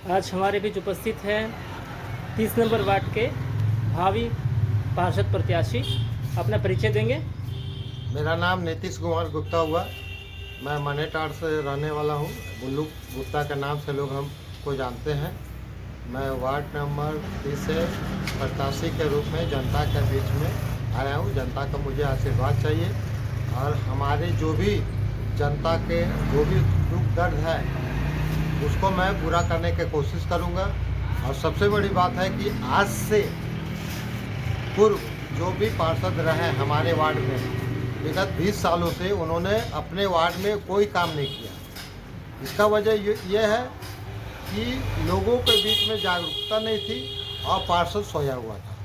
आज हमारे बीच उपस्थित हैं 30 नंबर वार्ड के भावी पार्षद प्रत्याशी। अपना परिचय देंगे। मेरा नाम नीतीश कुमार गुप्ता हुआ। मैं मनेटाड़ से रहने वाला हूँ। बुल्लू गुप्ता के नाम से लोग हमको जानते हैं। मैं वार्ड नंबर 30 से प्रत्याशी के रूप में जनता के बीच में आया हूँ। जनता का मुझे आशीर्वाद चाहिए और हमारे जो भी जनता के जो भी दुख दर्द है उसको मैं पूरा करने की कोशिश करूँगा। और सबसे बड़ी बात है कि आज से पूर्व जो भी पार्षद रहे हमारे वार्ड में विगत 20 सालों से उन्होंने अपने वार्ड में कोई काम नहीं किया। इसका वजह ये है कि लोगों के बीच में जागरूकता नहीं थी और पार्षद सोया हुआ था।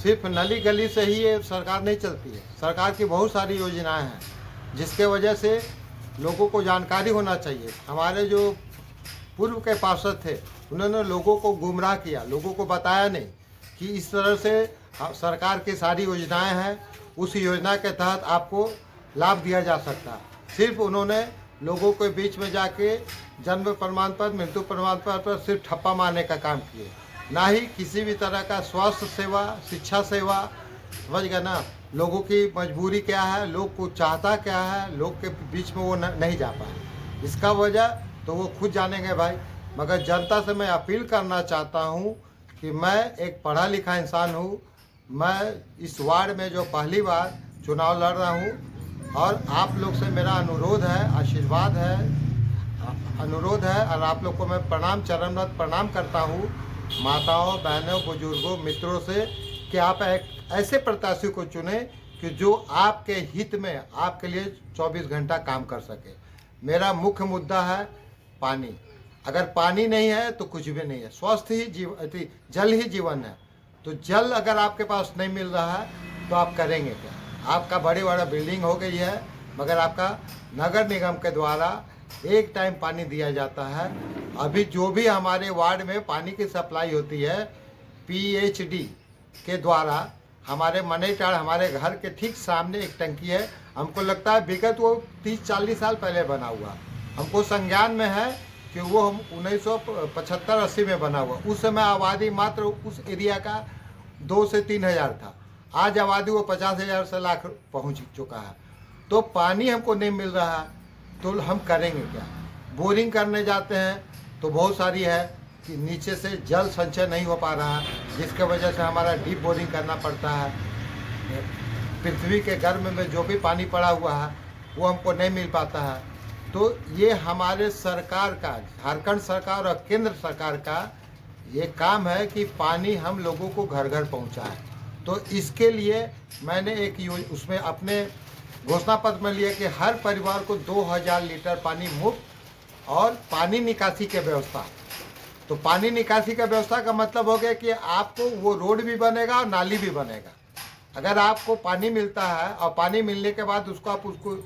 सिर्फ नली गली से ही ये सरकार नहीं चलती है। सरकार की बहुत सारी योजनाएं हैं जिसके वजह से लोगों को जानकारी होना चाहिए। हमारे जो पूर्व के पार्षद थे उन्होंने लोगों को गुमराह किया, लोगों को बताया नहीं कि इस तरह से सरकार की सारी योजनाएं हैं, उस योजना के तहत आपको लाभ दिया जा सकता है। सिर्फ उन्होंने लोगों के बीच में जाके जन्म प्रमाण पत्र, मृत्यु प्रमाण पत्र पर सिर्फ ठप्पा मारने का काम किए, ना ही किसी भी तरह का स्वास्थ्य सेवा, शिक्षा सेवा। समझ गए ना, लोगों की मजबूरी क्या है, लोग को चाहता क्या है, लोग के बीच में वो नहीं जा पाए। इसका वजह तो वो खुद जानेंगे भाई। मगर जनता से मैं अपील करना चाहता हूँ कि मैं एक पढ़ा लिखा इंसान हूँ। मैं इस वार्ड में जो पहली बार चुनाव लड़ रहा हूँ और आप लोग से मेरा अनुरोध है, आशीर्वाद है, अनुरोध है और आप लोग को मैं चरणवत प्रणाम करता हूँ, माताओं, बहनों, बुजुर्गों, मित्रों से, कि आप एक ऐसे प्रत्याशी को चुने कि जो आपके हित में आपके लिए 24 घंटा काम कर सके। मेरा मुख्य मुद्दा है पानी। अगर पानी नहीं है तो कुछ भी नहीं है। स्वस्थ ही जल ही जीवन है। तो जल अगर आपके पास नहीं मिल रहा है तो आप करेंगे क्या? आपका बड़ी बड़ा बिल्डिंग हो गई है मगर आपका नगर निगम के द्वारा एक टाइम पानी दिया जाता है। अभी जो भी हमारे वार्ड में पानी की सप्लाई होती है PHD के द्वारा, हमारे मनेटाड़ हमारे घर के ठीक सामने एक टंकी है। हमको लगता है विगत वो 30-40 साल पहले बना हुआ। हमको संज्ञान में है कि वो हम 1975-80 में बना हुआ। उस समय आबादी मात्र उस एरिया का 2 से 3 हज़ार था। आज आबादी वो 50,000 से लाख पहुंच चुका है। तो पानी हमको नहीं मिल रहा है तो हम करेंगे क्या? बोरिंग करने जाते हैं तो बहुत सारी है कि नीचे से जल संचय नहीं हो पा रहा है, जिसके वजह से हमारा डीप बोरिंग करना पड़ता है। पृथ्वी के गर्भ में जो भी पानी पड़ा हुआ है वो हमको नहीं मिल पाता है। तो ये हमारे सरकार का, झारखंड सरकार और केंद्र सरकार का ये काम है कि पानी हम लोगों को घर घर पहुंचाए। तो इसके लिए मैंने उसमें अपने घोषणा पत्र में लिया कि हर परिवार को 2000 लीटर पानी मुफ्त और पानी निकासी की व्यवस्था। तो पानी निकासी का व्यवस्था का मतलब हो गया कि आपको वो रोड भी बनेगा और नाली भी बनेगा। अगर आपको पानी मिलता है और पानी मिलने के बाद आप उसको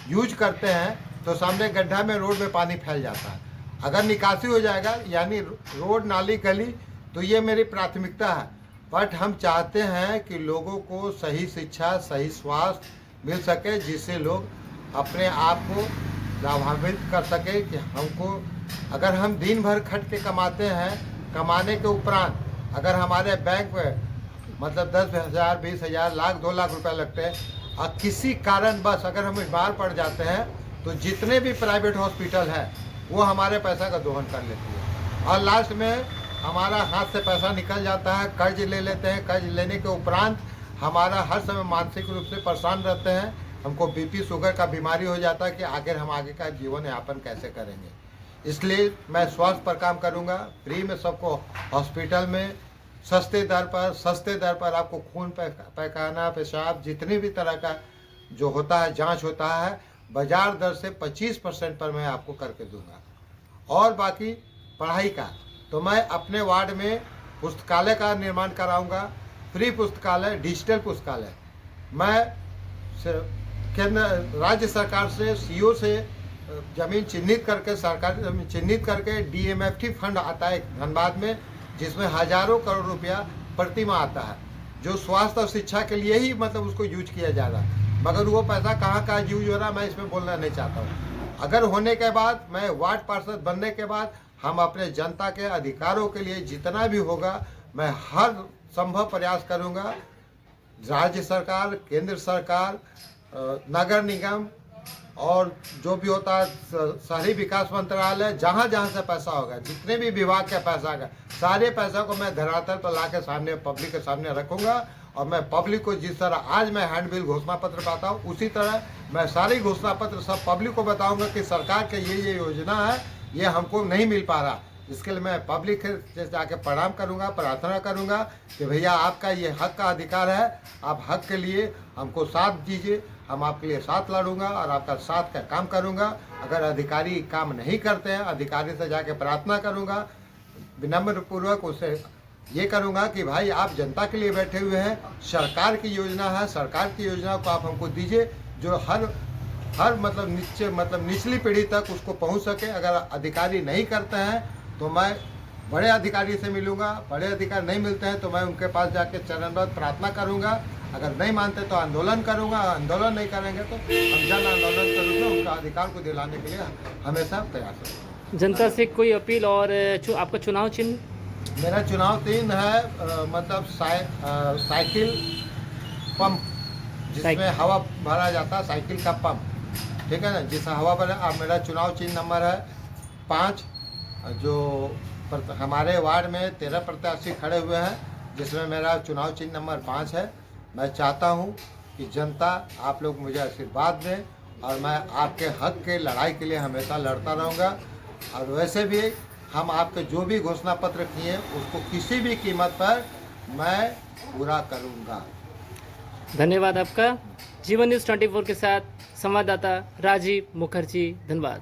यूज करते हैं तो सामने गड्ढा में, रोड में पानी फैल जाता है। अगर निकासी हो जाएगा यानी रोड, नाली, गली, तो ये मेरी प्राथमिकता है। बट हम चाहते हैं कि लोगों को सही शिक्षा, सही स्वास्थ्य मिल सके, जिससे लोग अपने आप को लाभान्वित कर सके। कि हमको अगर हम दिन भर खट के कमाते हैं, कमाने के उपरांत अगर हमारे बैंक में मतलब 10,000, 20,000, लाख, 2 लाख रुपए लगते हैं और किसी कारण बस अगर हम बीमार पड़ जाते हैं तो जितने भी प्राइवेट हॉस्पिटल है वो हमारे पैसा का दोहन कर लेती है और लास्ट में हमारा हाथ से पैसा निकल जाता है, कर्ज ले लेते हैं। कर्ज लेने के उपरांत हमारा हर समय मानसिक रूप से परेशान रहते हैं। हमको BP, शुगर का बीमारी हो जाता है कि आखिर हम आगे का जीवन यापन कैसे करेंगे। इसलिए मैं स्वास्थ्य पर काम करूंगा। फ्री में सबको हॉस्पिटल में सस्ते दर पर आपको खून, पैखाना, पेशाब, जितनी भी तरह का जो होता है जांच होता है, बाजार दर से 25% पर मैं आपको करके दूंगा। और बाकी पढ़ाई का तो मैं अपने वार्ड में पुस्तकालय का निर्माण कराऊंगा। फ्री पुस्तकालय, डिजिटल पुस्तकालय। मैं केंद्र राज्य सरकार से, CO से जमीन चिन्हित करके, सरकारी जमीन चिन्हित करके DMFT फंड आता है धनबाद में, जिसमें हजारों करोड़ रुपया प्रति माह आता है, जो स्वास्थ्य और शिक्षा के लिए ही मतलब उसको यूज किया जा रहा है। मगर वो पैसा कहाँ यूज हो रहा है मैं इसमें बोलना नहीं चाहता हूँ। अगर होने के बाद, मैं वार्ड पार्षद बनने के बाद हम अपने जनता के अधिकारों के लिए जितना भी होगा मैं हर संभव प्रयास करूंगा। राज्य सरकार, केंद्र सरकार, नगर निगम और जो भी होता है शहरी विकास मंत्रालय, जहाँ जहाँ से पैसा होगा, जितने भी विभाग का पैसा होगा, सारे पैसा को मैं धरातल पर ला के सामने पब्लिक के सामने रखूंगा। और मैं पब्लिक को जिस तरह आज मैं हैंडबिल घोषणा पत्र पाता हूँ, उसी तरह मैं सारी घोषणा पत्र सब पब्लिक को बताऊंगा कि सरकार के ये योजना है, ये हमको नहीं मिल पा रहा। इसके लिए मैं पब्लिक से जाके प्रणाम करूंगा, प्रार्थना करूंगा कि भैया आपका ये हक का अधिकार है, आप हक के लिए हमको साथ दीजिए, हम आपके लिए साथ लड़ूंगा और आपका साथ का काम करूंगा। अगर अधिकारी काम नहीं करते हैं, अधिकारी से जाके प्रार्थना करूंगा, विनम्र पूर्वक उसे ये करूंगा कि भाई आप जनता के लिए बैठे हुए हैं, सरकार की योजना है, सरकार की योजना को आप हमको दीजिए जो हर मतलब निचली पीढ़ी तक उसको पहुंच सके। अगर अधिकारी नहीं करते हैं तो मैं बड़े अधिकारी से मिलूंगा, बड़े अधिकारी नहीं मिलते हैं तो मैं उनके पास जाके चरणबद्ध प्रार्थना करूंगा। अगर नहीं मानते तो आंदोलन करूंगा, आंदोलन नहीं करेंगे तो हम जन आंदोलन के रूप में उनका अधिकार को दिलाने के लिए हमेशा प्रयास करूँगा। जनता से कोई अपील और आपका चुनाव चिन्ह? मेरा चुनाव चिन्ह है मतलब साइकिल पंप, जिसमें हवा भरा जाता है, साइकिल का पंप, ठीक है ना, जिससे हवा भरा। अब मेरा चुनाव चिन्ह नंबर है 5। जो हमारे वार्ड में 13 प्रत्याशी खड़े हुए हैं, जिसमें मेरा चुनाव चिन्ह नंबर 5 है। मैं चाहता हूं कि जनता आप लोग मुझे आशीर्वाद दें और मैं आपके हक के लड़ाई के लिए हमेशा लड़ता रहूँगा। और वैसे भी हम आपके जो भी घोषणा पत्र किए उसको किसी भी कीमत पर मैं पूरा करूँगा। धन्यवाद आपका। जीवन न्यूज़ 24 के साथ संवाददाता राजीव मुखर्जी, धन्यवाद।